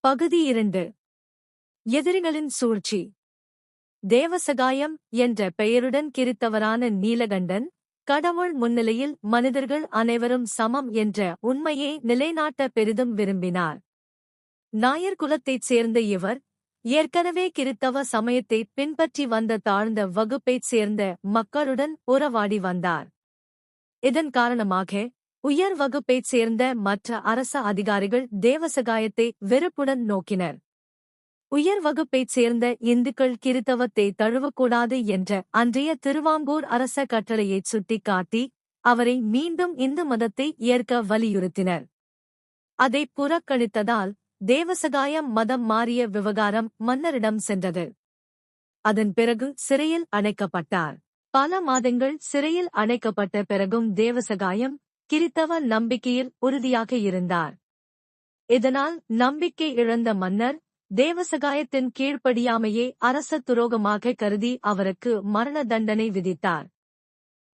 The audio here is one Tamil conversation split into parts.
பகுதி 2. எதிரிகளின் சூழ்ச்சி. தேவசகாயம் என்ற பெயருடன் கிறித்தவரான நீலகண்டன், கடவுள் முன்னிலையில் மனிதர்கள் அனைவரும் சமம் என்ற உண்மையை நிலைநாட்ட பெரிதும் விரும்பினார். நாயர் குலத்தைச் சேர்ந்த இவர், ஏற்கனவே கிறித்தவ சமயத்தை பின்பற்றி வந்த தாழ்ந்த வகுப்பைச் சேர்ந்த மக்களுடன் உறவாடி வந்தார். இதன் காரணமாக உயர் வகுப்பைச் சேர்ந்த மற்ற அரச அதிகாரிகள் தேவசகாயத்தை வெறுப்புடன் நோக்கினர். உயர் வகுப்பைச் சேர்ந்த இந்துக்கள் கிறித்தவத்தை தழுவக்கூடாது என்ற அன்றைய திருவாங்கூர் அரச கட்டளையைச் சுட்டிக்காட்டி அவரை மீண்டும் இந்து மதத்தை ஏற்க வலியுறுத்தினர். அதை புறக்கணித்ததால் தேவசகாயம் மதம் மாறிய விவகாரம் மன்னரிடம் சென்றது. அதன் பிறகு சிறையில் அடைக்கப்பட்டார். பல மாதங்கள் சிறையில் அடைக்கப்பட்ட பிறகும் தேவசகாயம் கிறித்தவ நம்பிக்கையில் உறுதியாக இருந்தார். இதனால் நம்பிக்கை இழந்த மன்னர் தேவசகாயத்தின் கீழ்ப்படியாமையே அரச துரோகமாக கருதி அவருக்கு மரண தண்டனை விதித்தார்.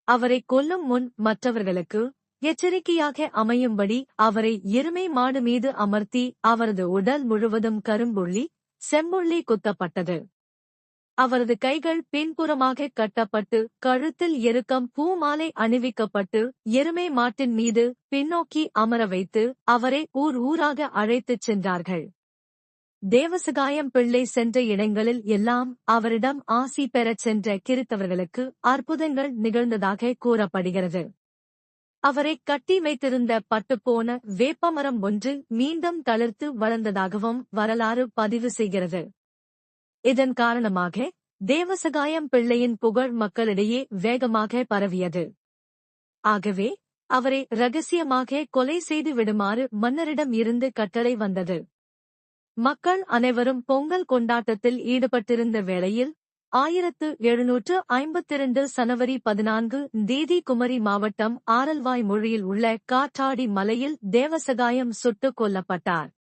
அவரை கொல்லும் முன் மற்றவர்களுக்கு எச்சரிக்கையாக அமையும்படி அவரை எருமை மாடு மீது அமர்த்தி அவரது உடல் முழுவதும் கரும்புள்ளி, செம்புள்ளி குத்தப்பட்டது. அவரது கைகள் பின்புறமாக கட்டப்பட்டு கழுத்தில் எருக்கம் பூமாலை அணிவிக்கப்பட்டு எருமை மாட்டின் மீது பின்னோக்கி அமர வைத்து அவரை ஊர் ஊராக அழைத்துச் சென்றார்கள். தேவசகாயம் பிள்ளை சென்ற இடங்களில் எல்லாம் அவரிடம் ஆசி பெறச் சென்ற கிறித்தவர்களுக்கு அற்புதங்கள் நிகழ்ந்ததாக கூறப்படுகிறது. அவரை கட்டி வைத்திருந்த பட்டுப்போன வேப்பமரம் ஒன்று மீண்டும் தளிர்த்து வளர்ந்ததாகவும் வரலாறு பதிவு செய்கிறது. இதன் காரணமாக தேவசகாயம் பிள்ளையின் புகழ் மக்களிடையே வேகமாக பரவியது. ஆகவே அவரை இரகசியமாக கொலை செய்து விடுமாறு மன்னரிடம் இருந்து கட்டளை வந்தது. மக்கள் அனைவரும் பொங்கல் கொண்டாட்டத்தில் ஈடுபட்டிருந்த வேளையில் 1752 சனவரி 14 தேதி குமரி மாவட்டம் ஆரல்வாய் மொழியில் உள்ள காற்றாடி மலையில் தேவசகாயம் சுட்டுக் கொல்லப்பட்டார்.